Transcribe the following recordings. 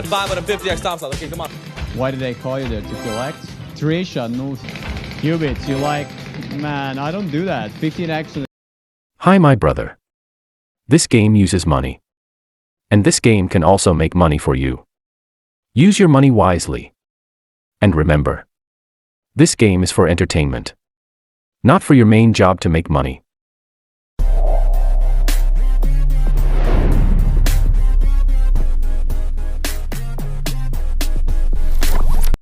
got 550X Topslot. Okay, come on. Why did they call you there? To collect? Trisha, no. Qubits, you like... Man, I don't do that. 15X... Hi, my brother. This game uses money. And this game can also make money for you. Use your money wisely. And remember, this game is for entertainment, not for your main job to make money.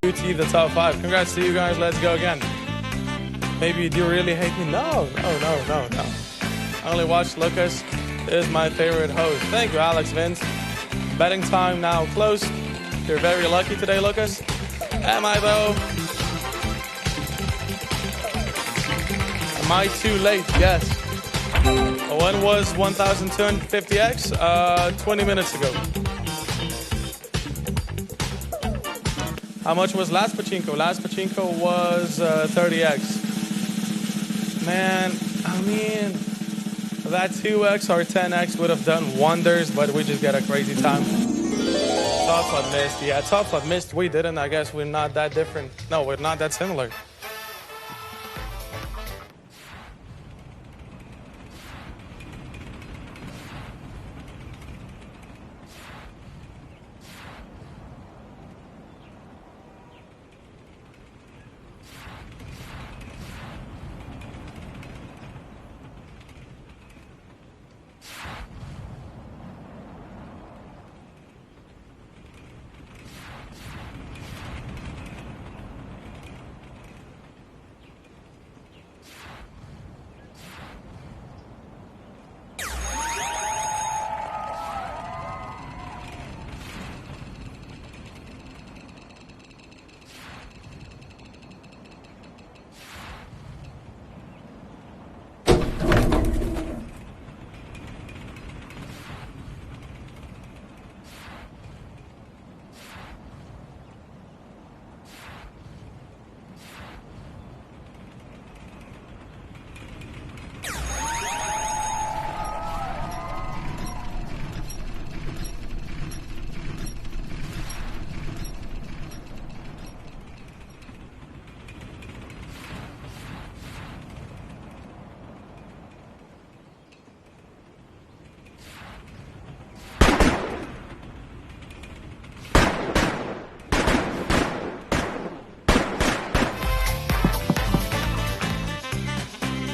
UT the top 5. Congrats to you guys. Let's go again. Maybe you do really hate me. No. I only watch Lucas. Is my favorite host. Thank you, Alex Vince. Betting time now closed. You're very lucky today, Lucas. Am I though? Am I too late? Yes. When was 1550X? 20 minutes ago. How much was last pachinko? Last pachinko was 30X. Man, I mean, that 2X or 10X would have done wonders, but we just get a crazy time. Topslot missed. Yeah, Topslot missed. We didn't. I guess we're not that different. No, we're not that similar.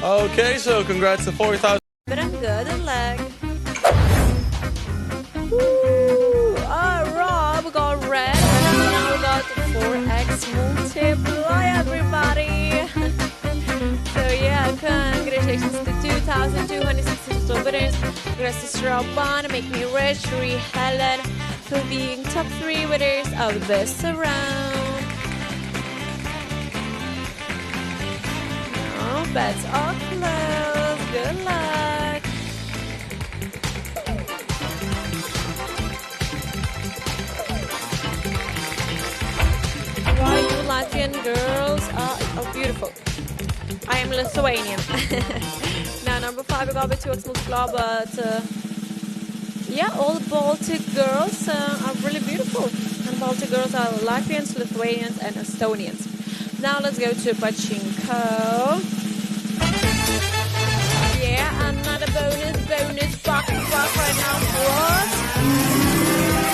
Okay, so congrats to 4,000. But I'm good in luck. Woo! Alright, we got red. And now we got 4X multiply, everybody. So yeah, congratulations to 2,262 winners. Congrats to Straban, Make Me Rich, Ree Helen, for being top 3 winners of this round. Bets are closed. Good luck. Why you Latvian girls are beautiful. I am Lithuanian. Now number 5 we got a bit 2X multiply, but yeah, all the Baltic girls are really beautiful. And Baltic girls are Latvians, Lithuanians, and Estonians. Now let's go to pachinko. Yeah, another bonus back right now for us. Let's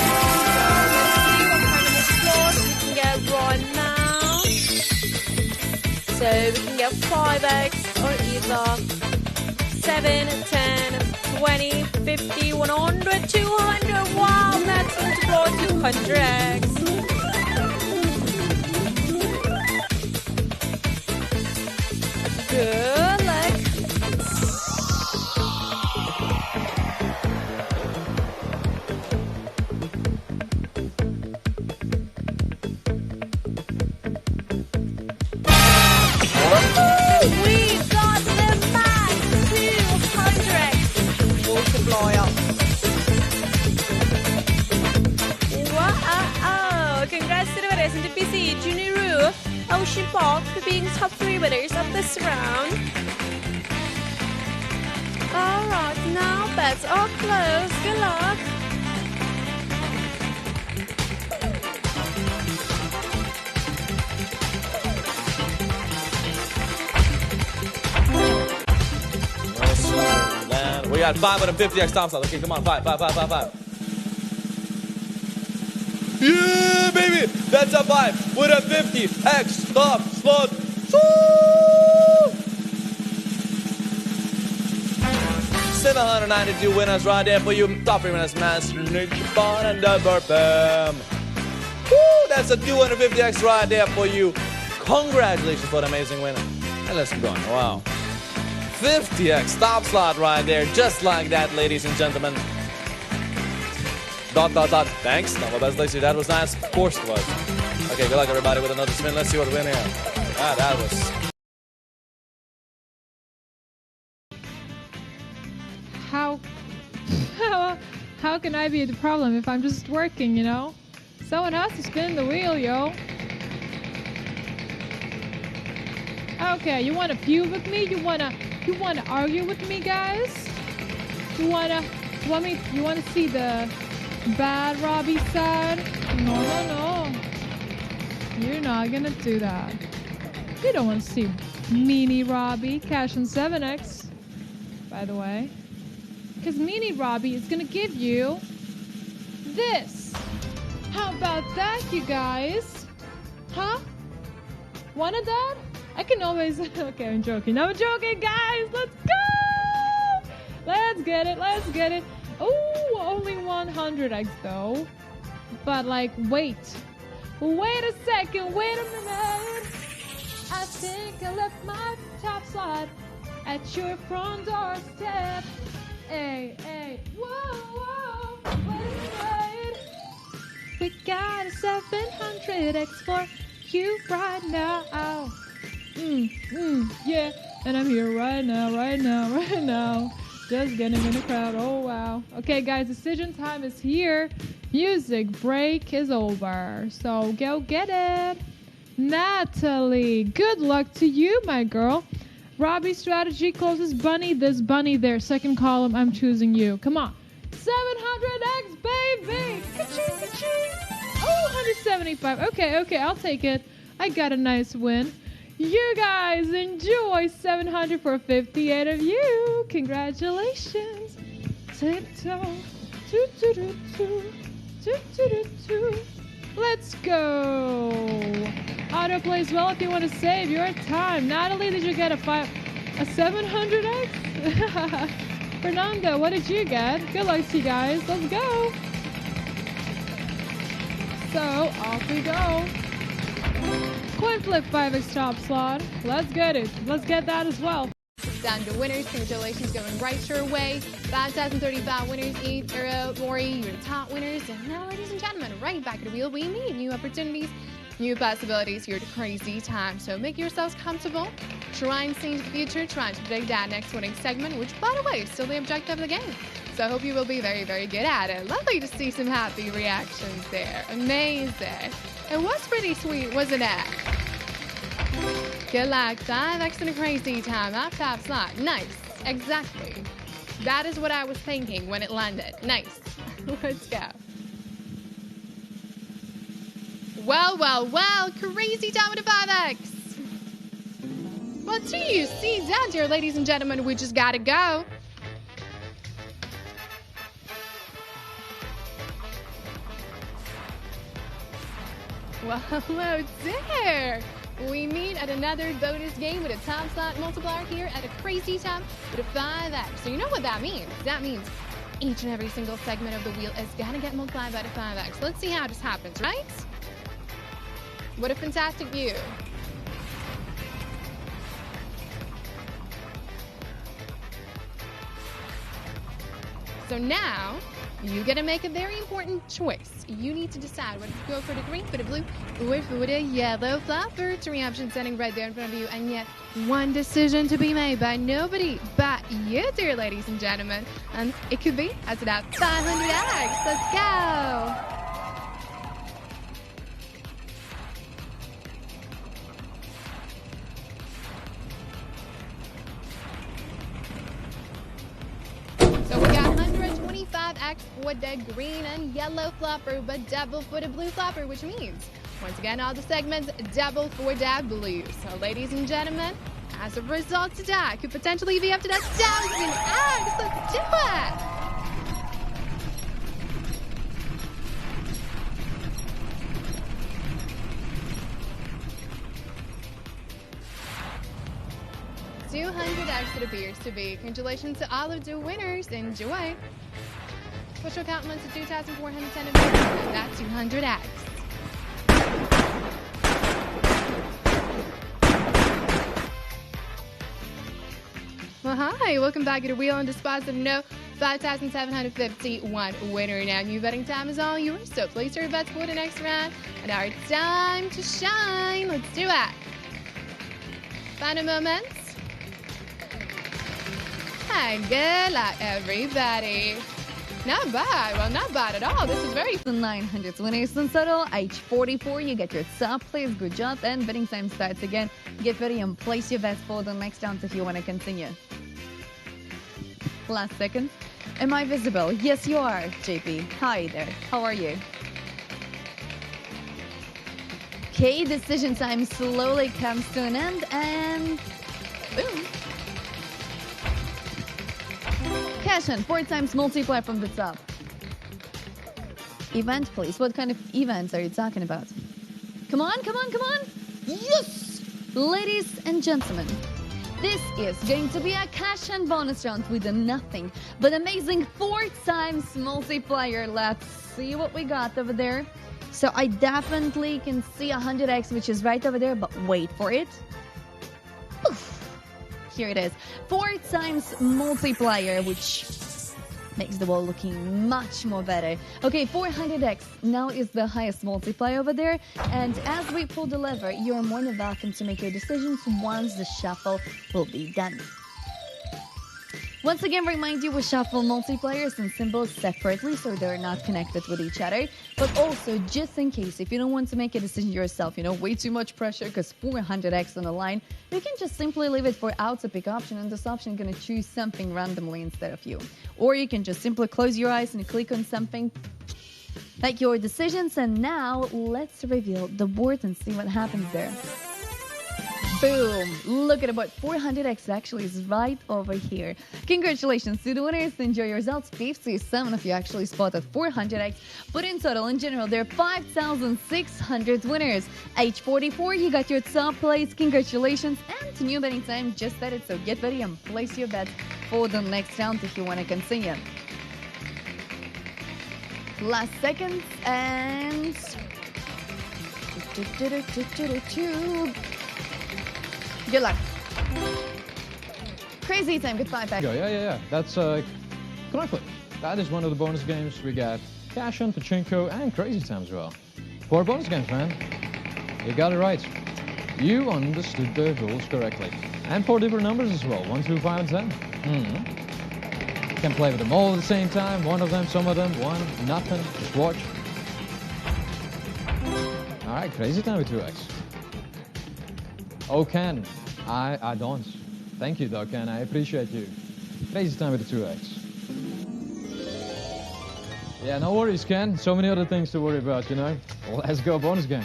see what kind of applause we can get right now. So we can get 5X or either 7, 10, 20, 50, 100, 200. Wow, that's multiple 200X. Good luck. We got the max 200 multiplier. Wow! Congrats to the winners in the PC, Juniru, Ocean Park for being top 3 winners of this round. Alright, now bets are closed. Good luck. got 550X Topslot. Okay, come on, 5. Yeah, baby! That's a 5 with a 50X Topslot. 792 winners right there for you. Top 3 winners, Master Nick Bond and the Burpem. Woo! That's a 250X right there for you. Congratulations for the amazing winner. And let's go on. Wow. 50X Topslot right there. Just like that, ladies and gentlemen. ... Thanks. No, best Lacey. That was nice. Of course it was. Okay, good luck everybody with another spin. Let's see what we win here. Ah, that was... How can I be the problem if I'm just working, you know? Someone has to spin the wheel, yo. Okay, you wanna feud with me? You wanna argue with me, guys? You wanna see the bad Robbie side? No. You're not gonna do that. You don't want to see Meanie Robbie cash in 7X, by the way. Because Meanie Robbie is gonna give you this. How about that, you guys? Huh? Wanted that? I can always... Okay, I'm joking, guys. Let's go! Let's get it. Oh, only 100X though. But like, wait a second, wait a minute. I think I left my top slot at your front doorstep. Hey, whoa, wait. We got a 700X for you right now. Yeah, and I'm here right now. Just getting in the crowd. Oh, wow. Okay, guys, decision time is here. Music break is over. So go get it. Natalie, good luck to you, my girl. Robbie's strategy closes bunny, this bunny there. Second column, I'm choosing you. Come on. 700X, baby. Ka-ching. Oh, 175. Okay, I'll take it. I got a nice win. You guys enjoy 700 for 58 of you. Congratulations. Tiptoe. Let's go. Auto plays well if you want to save your time. Natalie, did you get a 700X? Fernando, what did you get? Good luck to you guys. Let's go. So, off we go. Coin flip 5X top slot. Let's get it. Let's get that as well. Down to winners. Congratulations going right your way. 5,035 winners, 8 Maury, you're the top winners. And now, ladies and gentlemen, right back at the wheel, we need new opportunities, new possibilities here at Crazy Time. So make yourselves comfortable. Try and see into the future. Try to predict that next winning segment, which, by the way, is still the objective of the game. So I hope you will be very, very good at it. Lovely to see some happy reactions there. Amazing. It was pretty sweet, wasn't it? Good luck. 5X in a Crazy Time. That top slot. Nice. Exactly. That is what I was thinking when it landed. Nice. Let's go. Well. Crazy Time with a 5X. Well, do you see that, dear ladies and gentlemen? We just gotta go. Well, hello there. We meet at another bonus game with a top slot multiplier here at a Crazy Time with a 5X. So you know what that means. That means each and every single segment of the wheel is gonna get multiplied by the 5X. Let's see how this happens, right? What a fantastic view. So now, you gotta make a very important choice. You need to decide whether to go for the green, for the blue, or for the yellow flopper. 3 options standing right there in front of you, and yet one decision to be made by nobody but you, dear ladies and gentlemen. And it could be as that 500X. Let's go. So we got 125X for the green and yellow flopper, but double for the blue flopper, which means, once again, all the segments double for the blue. So, ladies and gentlemen, as a result to that could potentially be up to that 1,000X. Let's do it. $200X it appears to be. Congratulations to all of the winners. Enjoy. Push your count to 2,410 and that's $200X. Well, hi, welcome back to the Wheel and Dispositive No 5,751 winner. Now, new betting time is all yours, so place your bets for the next round. And our time to shine. Let's do it. Final moments. And good luck, everybody. Not bad. Well, not bad at all. This is very... 900 winners in total. Age 44, you get your top place. Good job. And betting time starts again. Get ready and place your bets for the next round if you want to continue. Last second. Am I visible? Yes, you are, JP. Hi there. How are you? Okay, decision time slowly comes to an end and... boom. Cash in, 4 times multiplier from the top. Event, please. What kind of events are you talking about? Come on, come on, come on. Yes! Ladies and gentlemen, this is going to be a cash and bonus round with a nothing but amazing 4 times multiplier. Let's see what we got over there. So I definitely can see 100X, which is right over there, but wait for it. Oof. Here it is. 4 times multiplier, which makes the wall looking much more better. Okay, 400X now is the highest multiplier over there. And as we pull the lever, you're more than welcome to make your decisions once the shuffle will be done. Once again, remind you we shuffle multipliers and symbols separately so they're not connected with each other. But also, just in case, if you don't want to make a decision yourself, way too much pressure because 400X on the line, you can just simply leave it for auto pick option and this option is going to choose something randomly instead of you. Or you can just simply close your eyes and click on something. Make your decisions, and now let's reveal the board and see what happens there. Boom! Look at about 400X actually is right over here. Congratulations to the winners. Enjoy your results. 57 of you actually spotted 400X. But in total, in general, there are 5,600 winners. Age 44, you got your top place. Congratulations. And new betting time just started, so get ready and place your bets for the next round if you want to continue. Last seconds and... good luck. Crazy time, goodbye, back. Yeah. That's correctly. That is one of the bonus games. We got Cash on, Pachinko, and Crazy Time as well. 4 bonus games, man. You got it right. You understood the rules correctly. And 4 different numbers as well. 1, 2, 5, and 10. Can play with them all at the same time. One of them, some of them, one, nothing. Just watch. Alright, Crazy Time with 2X. Oh, Ken, I don't. Thank you, though, Ken. I appreciate you. Crazy Time with the 2X. Yeah, no worries, Ken. So many other things to worry about, Let's go, bonus game.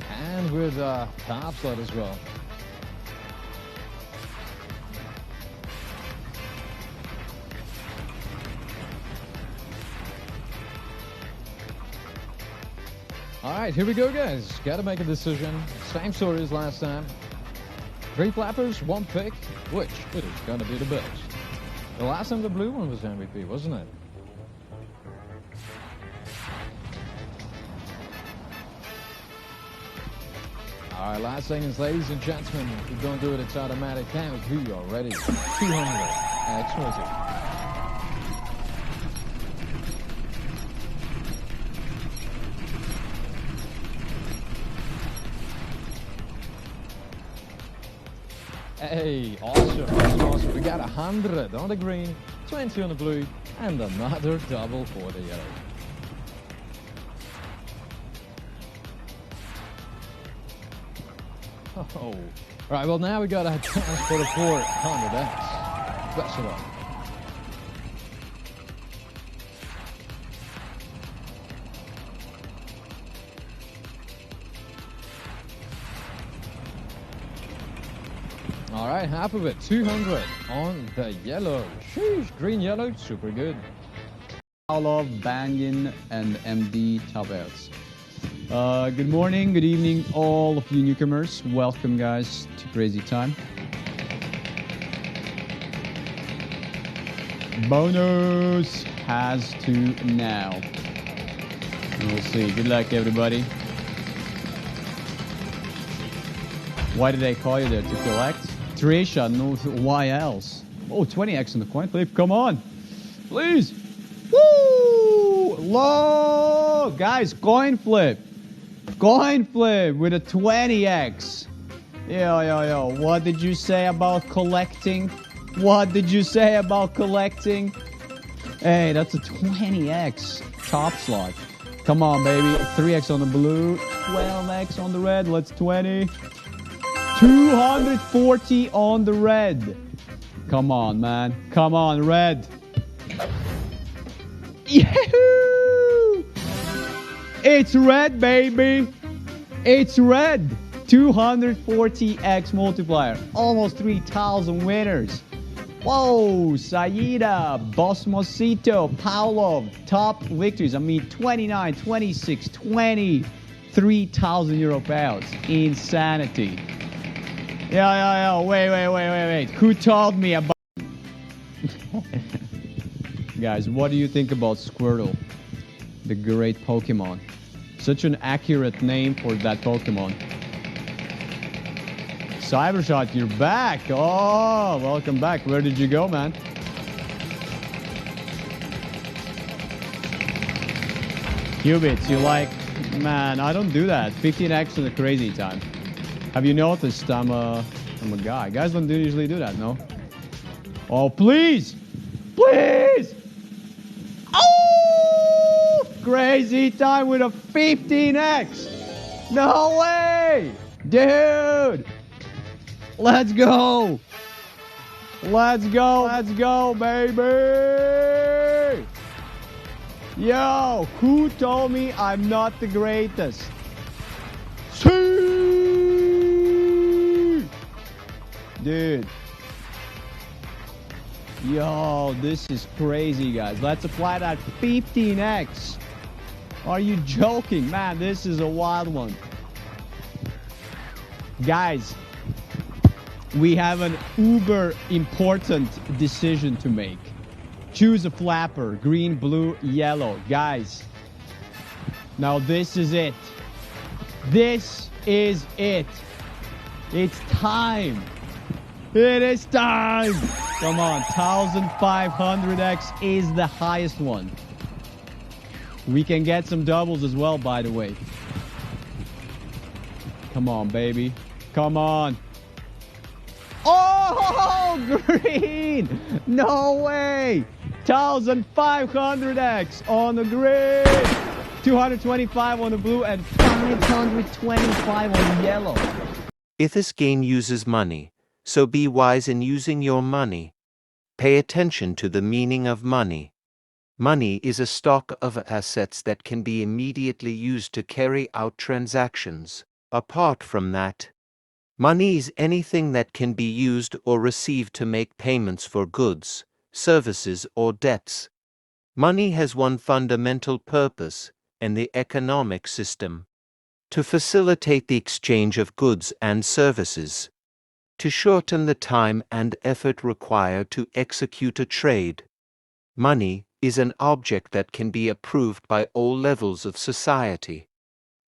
And with Topslot as well. Alright, here we go, guys. Gotta make a decision. Same story as last time. 3 flappers, 1 pick. Which it is gonna be the best? The last time the blue one was MVP, wasn't it? Alright, last seconds, ladies and gentlemen. If you don't do it, it's automatic count. We are ready. 200X multi. Hey, awesome. We got 100 on the green, 20 on the blue, and another double for the yellow. Oh, right. Well, now we got a chance for the 400X. Best of luck. All right, half of it, 200 on the yellow. Sheesh, green, yellow, super good. Love, Bangin, and MD top outs. Good morning, good evening, all of you newcomers. Welcome, guys, to Crazy Time. Bonus has to now. We'll see. Good luck, everybody. Why did I call you there? To collect? Trisha, no, why else? Oh, 20x in the coin flip. Come on. Please. Woo! Low! Guys, coin flip. Coin flip with a 20x. Yo. What did you say about collecting? What did you say about collecting? Hey, that's a 20x top slot. Come on, baby. 3x on the blue, 12x on the red. Let's 20. 240 on the red. Come on, man. Come on, red. Yahoo! It's red, baby. It's red. 240x multiplier. Almost 3,000 winners. Whoa, Saida, Bosmosito, Pavlov, top victories. I mean, 29, 26, 20, 3,000 euro payouts. Insanity. Yeah. Wait. Who told me about... Guys, what do you think about Squirtle? The great Pokemon. Such an accurate name for that Pokemon. Cybershot, you're back. Oh, welcome back. Where did you go, man? Qubits, you like... Man, I don't do that. 15x in a crazy time. Have you noticed I'm a guy? Guys don't usually do that, no? Oh, please! Please! Oh! Crazy time with a 15x! No way! Dude! Let's go! Let's go, baby! Yo, who told me I'm not the greatest? Dude. Yo, this is crazy, guys. Let's apply that 15x. Are you joking? Man, this is a wild one. Guys, we have an uber important decision to make. Choose a flapper, green, blue, yellow. Guys, now this is it. This is it. It's time. It is time. Come on, 1500x is the highest one. We can get some doubles as well, by the way. Come on, baby. Come on. Oh, green! No way! 1500x on the green! 225 on the blue and 525 on the yellow. If this game uses money, so be wise in using your money. Pay attention to the meaning of money. Money is a stock of assets that can be immediately used to carry out transactions. Apart from that, money is anything that can be used or received to make payments for goods, services, or debts. Money has one fundamental purpose in the economic system: to facilitate the exchange of goods and services, to shorten the time and effort required to execute a trade. Money is an object that can be approved by all levels of society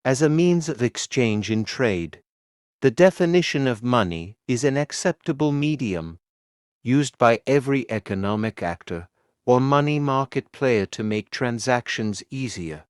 as a means of exchange in trade. The definition of money is an acceptable medium used by every economic actor or money market player to make transactions easier.